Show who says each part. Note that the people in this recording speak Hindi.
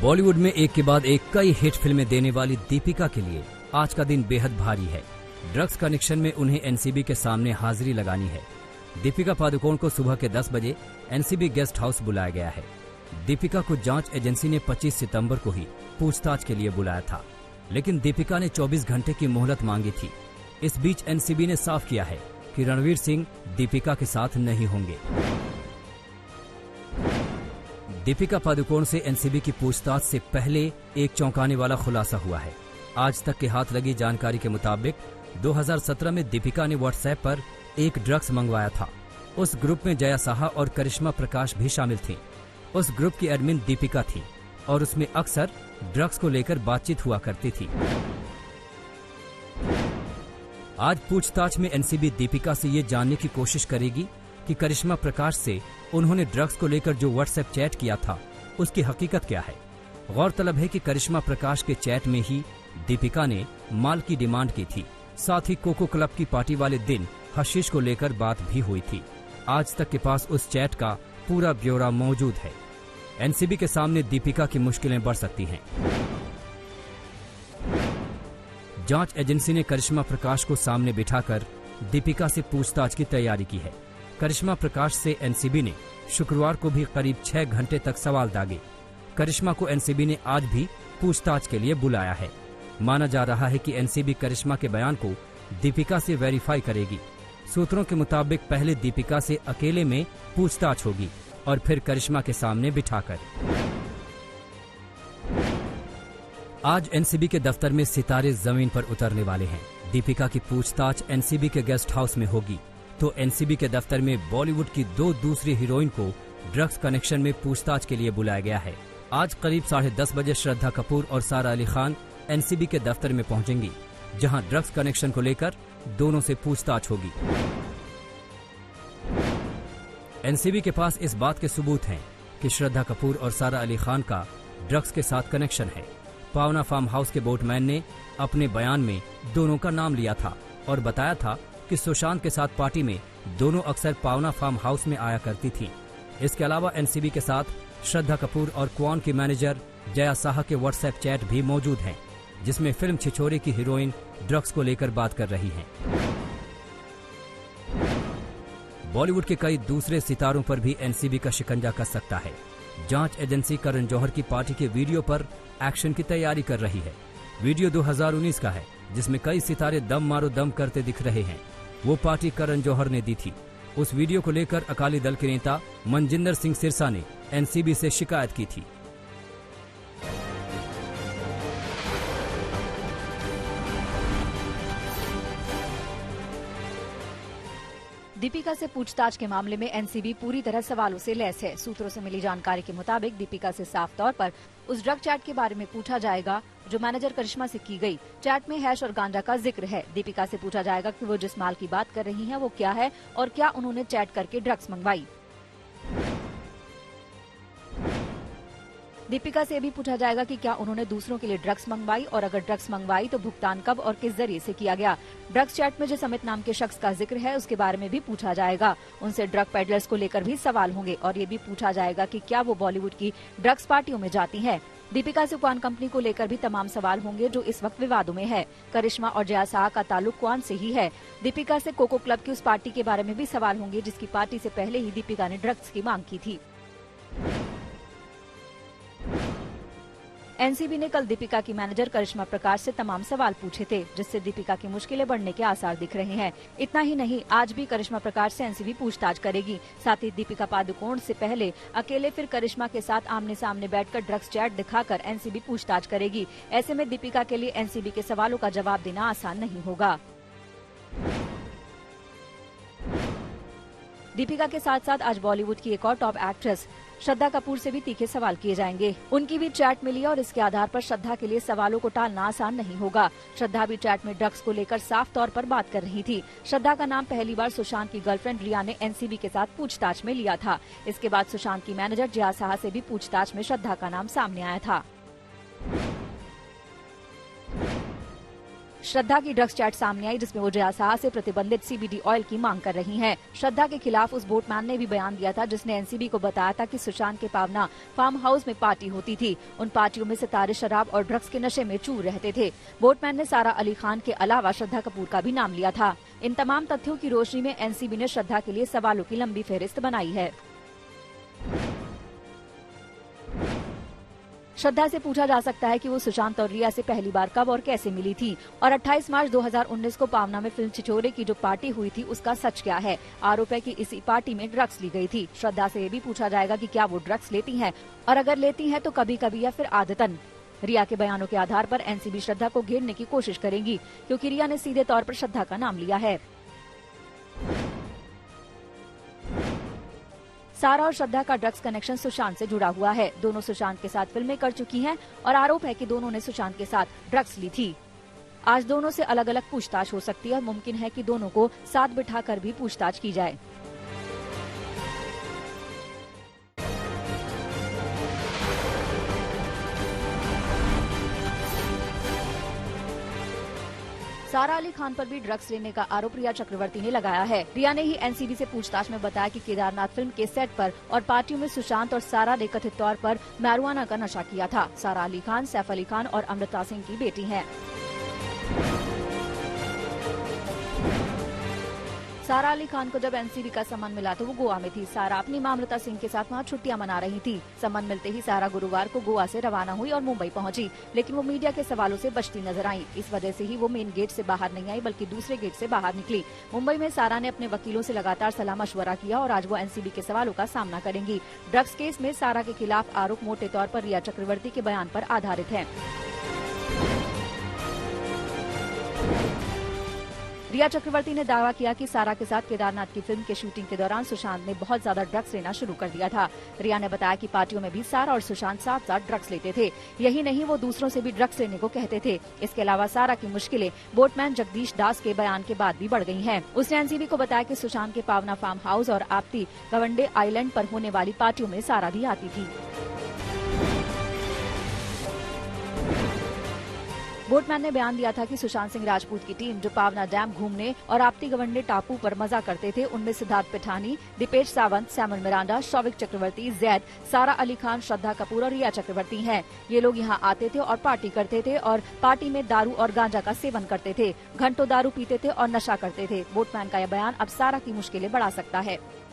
Speaker 1: बॉलीवुड में एक के बाद एक कई हिट फिल्में देने वाली दीपिका के लिए आज का दिन बेहद भारी है। ड्रग्स कनेक्शन में उन्हें एनसीबी के सामने हाजिरी लगानी है। दीपिका पादुकोण को सुबह के 10 बजे एनसीबी गेस्ट हाउस बुलाया गया है। दीपिका को जांच एजेंसी ने 25 सितंबर को ही पूछताछ के लिए बुलाया था, लेकिन दीपिका ने 24 घंटे की मोहलत मांगी थी। इस बीच एनसीबी ने साफ किया है कि रणवीर सिंह दीपिका के साथ नहीं होंगे। दीपिका पादुकोण से एनसीबी की पूछताछ से पहले एक चौंकाने वाला खुलासा हुआ है। आज तक के हाथ लगी जानकारी के मुताबिक 2017 में दीपिका ने व्हाट्सएप पर एक ड्रग्स मंगवाया था। उस ग्रुप में जया साहा और करिश्मा प्रकाश भी शामिल थीं। उस ग्रुप की एडमिन दीपिका थी और उसमें अक्सर ड्रग्स को लेकर बातचीत हुआ करती थी। आज पूछताछ में एनसीबी दीपिका से ये जानने की कोशिश करेगी कि करिश्मा प्रकाश से उन्होंने ड्रग्स को लेकर जो व्हाट्सएप चैट किया था उसकी हकीकत क्या है। गौरतलब है कि करिश्मा प्रकाश के चैट में ही दीपिका ने माल की डिमांड की थी। साथ ही कोको क्लब की पार्टी वाले दिन हशीश को लेकर बात भी हुई थी। आज तक के पास उस चैट का पूरा ब्यौरा मौजूद है। एनसीबी के सामने दीपिका की मुश्किलें बढ़ सकती हैं। जांच एजेंसी ने करिश्मा प्रकाश को सामने बिठाकर दीपिका से पूछताछ की तैयारी की है। करिश्मा प्रकाश से एनसीबी ने शुक्रवार को भी करीब 6 घंटे तक सवाल दागे। करिश्मा को एनसीबी ने आज भी पूछताछ के लिए बुलाया है। माना जा रहा है कि एनसीबी करिश्मा के बयान को दीपिका से वेरीफाई करेगी। सूत्रों के मुताबिक पहले दीपिका से अकेले में पूछताछ होगी और फिर करिश्मा के सामने बिठाकर। आज एनसीबी के दफ्तर में सितारे जमीन पर उतरने वाले हैं। दीपिका की पूछताछ एनसीबी के गेस्ट हाउस में होगी, तो एनसीबी के दफ्तर में बॉलीवुड की 2 दूसरी हीरोइन को ड्रग्स कनेक्शन में पूछताछ के लिए बुलाया गया है। आज करीब 10:30 बजे श्रद्धा कपूर और सारा अली खान एनसीबी के दफ्तर में पहुंचेंगी, जहां ड्रग्स कनेक्शन को लेकर दोनों से पूछताछ होगी। एनसीबी के पास इस बात के सबूत हैं कि श्रद्धा कपूर और सारा अली खान का ड्रग्स के साथ कनेक्शन है। पावना फार्म हाउस के बोटमैन ने अपने बयान में दोनों का नाम लिया था और बताया था कि सुशांत के साथ पार्टी में दोनों अक्सर पावना फार्म हाउस में आया करती थी। इसके अलावा एनसीबी के साथ श्रद्धा कपूर और क्वान की मैनेजर जया साहा के व्हाट्सएप चैट भी मौजूद हैं, जिसमें फिल्म छिछोरे की हीरोइन ड्रग्स को लेकर बात कर रही हैं। बॉलीवुड के कई दूसरे सितारों पर भी एनसीबी का शिकंजा कस सकता है। जांच एजेंसी करण जौहर की पार्टी के वीडियो पर एक्शन की तैयारी कर रही है। वीडियो 2019 का है, जिसमें कई सितारे दम मारो दम करते दिख रहे हैं। वो पार्टी करण जौहर ने दी थी। उस वीडियो को लेकर अकाली दल के नेता मनजिंदर सिंह सिरसा ने एनसीबी से शिकायत की थी।
Speaker 2: दीपिका से पूछताछ के मामले में एनसीबी पूरी तरह सवालों से लैस है। सूत्रों से मिली जानकारी के मुताबिक दीपिका से साफ तौर पर उस ड्रग चैट के बारे में पूछा जाएगा जो मैनेजर करिश्मा से की गई। चैट में हैश और गांजा का जिक्र है। दीपिका से पूछा जाएगा कि वो जिस माल की बात कर रही हैं वो क्या है और क्या उन्होंने चैट करके ड्रग्स मंगवाई। दीपिका से भी पूछा जाएगा कि क्या उन्होंने दूसरों के लिए ड्रग्स मंगवाई और अगर ड्रग्स मंगवाई तो भुगतान कब और किस जरिए से किया गया। ड्रग्स चैट में जिस अमित नाम के शख्स का जिक्र है उसके बारे में भी पूछा जाएगा। उनसे ड्रग पेडलर्स को लेकर भी सवाल होंगे और ये भी पूछा जाएगा कि क्या वो बॉलीवुड की ड्रग्स पार्टियों में जाती हैं। दीपिका से क्वान कंपनी को लेकर भी तमाम सवाल होंगे जो इस वक्त विवादों में है। करिश्मा और जया साहा का ताल्लुक क्वान से ही है। दीपिका से कोको क्लब की उस पार्टी के बारे में भी सवाल होंगे जिसकी पार्टी से पहले ही दीपिका ने ड्रग्स की मांग की थी। एनसीबी ने कल दीपिका की मैनेजर करिश्मा प्रकाश से तमाम सवाल पूछे थे, जिससे दीपिका की मुश्किलें बढ़ने के आसार दिख रहे हैं। इतना ही नहीं, आज भी करिश्मा प्रकाश से एनसीबी पूछताछ करेगी। साथ ही दीपिका पादुकोण से पहले अकेले फिर करिश्मा के साथ आमने सामने बैठकर ड्रग्स चैट दिखाकर एनसीबी पूछताछ करेगी। ऐसे में दीपिका के लिए एनसीबी के सवालों का जवाब देना आसान नहीं होगा। दीपिका के साथ साथ आज बॉलीवुड की एक और टॉप एक्ट्रेस श्रद्धा कपूर से भी तीखे सवाल किए जाएंगे। उनकी भी चैट मिली और इसके आधार पर श्रद्धा के लिए सवालों को टालना आसान नहीं होगा। श्रद्धा भी चैट में ड्रग्स को लेकर साफ तौर पर बात कर रही थी। श्रद्धा का नाम पहली बार सुशांत की गर्लफ्रेंड रिया ने एनसीबी के साथ पूछताछ में लिया था। इसके बाद सुशांत की मैनेजर जया साहा से भी पूछताछ में श्रद्धा का नाम सामने आया था। श्रद्धा की ड्रग्स चैट सामने आई जिसमें वो जया साहा से प्रतिबंधित CBD ऑयल की मांग कर रही हैं। श्रद्धा के खिलाफ उस बोटमैन ने भी बयान दिया था जिसने NCB को बताया था कि सुशांत के पावना फार्म हाउस में पार्टी होती थी। उन पार्टियों में सितारे शराब और ड्रग्स के नशे में चूर रहते थे। बोटमैन ने सारा अली खान के अलावा श्रद्धा कपूर का भी नाम लिया था। इन तमाम तथ्यों की रोशनी में NCB ने श्रद्धा के लिए सवालों की लंबी फहरिस्त बनाई है। श्रद्धा से पूछा जा सकता है कि वो सुशांत और रिया से पहली बार कब और कैसे मिली थी और 28 मार्च 2019 को पावना में फिल्म छिछोरे की जो पार्टी हुई थी उसका सच क्या है। आरोप है कि इसी पार्टी में ड्रग्स ली गई थी। श्रद्धा से ये भी पूछा जाएगा कि क्या वो ड्रग्स लेती हैं और अगर लेती हैं तो कभी कभी या फिर आदतन। रिया के बयानों के आधार पर NCB श्रद्धा को घेरने की कोशिश करेंगी क्योंकि रिया ने सीधे तौर पर श्रद्धा का नाम लिया है। सारा और श्रद्धा का ड्रग्स कनेक्शन सुशांत से जुड़ा हुआ है। दोनों सुशांत के साथ फिल्में कर चुकी हैं और आरोप है कि दोनों ने सुशांत के साथ ड्रग्स ली थी। आज दोनों से अलग अलग पूछताछ हो सकती है और मुमकिन है कि दोनों को साथ बिठाकर भी पूछताछ की जाए। सारा अली खान पर भी ड्रग्स लेने का आरोप रिया चक्रवर्ती ने लगाया है। रिया ने ही NCB से पूछताछ में बताया कि केदारनाथ फिल्म के सेट पर और पार्टियों में सुशांत और सारा ने कथित तौर पर मैरिजुआना का नशा किया था। सारा अली खान सैफ अली खान और अमृता सिंह की बेटी हैं। सारा अली खान को जब NCB का सम्मन मिला तो वो गोवा में थी। सारा अपनी मां अमृता सिंह के साथ वहां छुट्टियां मना रही थी। सम्मन मिलते ही सारा गुरुवार को गोवा से रवाना हुई और मुंबई पहुंची, लेकिन वो मीडिया के सवालों से बचती नजर आई। इस वजह से ही वो मेन गेट से बाहर नहीं आई बल्कि दूसरे गेट से बाहर निकली। मुंबई में सारा ने अपने वकीलों से लगातार सलाह मशवरा किया और आज वो NCB के सवालों का सामना करेंगी। ड्रग्स केस में सारा के खिलाफ आरोप मोटे तौर पर रिया चक्रवर्ती के बयान पर आधारित है। रिया चक्रवर्ती ने दावा किया कि सारा के साथ केदारनाथ की फिल्म के शूटिंग के दौरान सुशांत ने बहुत ज्यादा ड्रग्स लेना शुरू कर दिया था। रिया ने बताया कि पार्टियों में भी सारा और सुशांत साथ साथ ड्रग्स लेते थे। यही नहीं, वो दूसरों से भी ड्रग्स लेने को कहते थे। इसके अलावा सारा की मुश्किलें बोटमैन जगदीश दास के बयान के बाद भी बढ़ गई हैं। उसने NCB को बताया कि सुशांत के पावना फार्म हाउस और आपती गवंडे आइलैंड पर होने वाली पार्टियों में सारा भी आती थी। बोटमैन ने बयान दिया था कि सुशांत सिंह राजपूत की टीम जो पावना डैम घूमने और आपती गवंडे टापू पर मजा करते थे, उनमें सिद्धार्थ पिठानी, दीपेश सावंत, सैमुअल मिरांडा, शौविक चक्रवर्ती, जैद, सारा अली खान, श्रद्धा कपूर और रिया चक्रवर्ती हैं। ये लोग यहाँ आते थे और पार्टी करते थे और पार्टी में दारू और गांजा का सेवन करते थे, घंटों दारू पीते थे और नशा करते थे। बोटमैन का यह बयान अब सारा की मुश्किलें बढ़ा सकता है।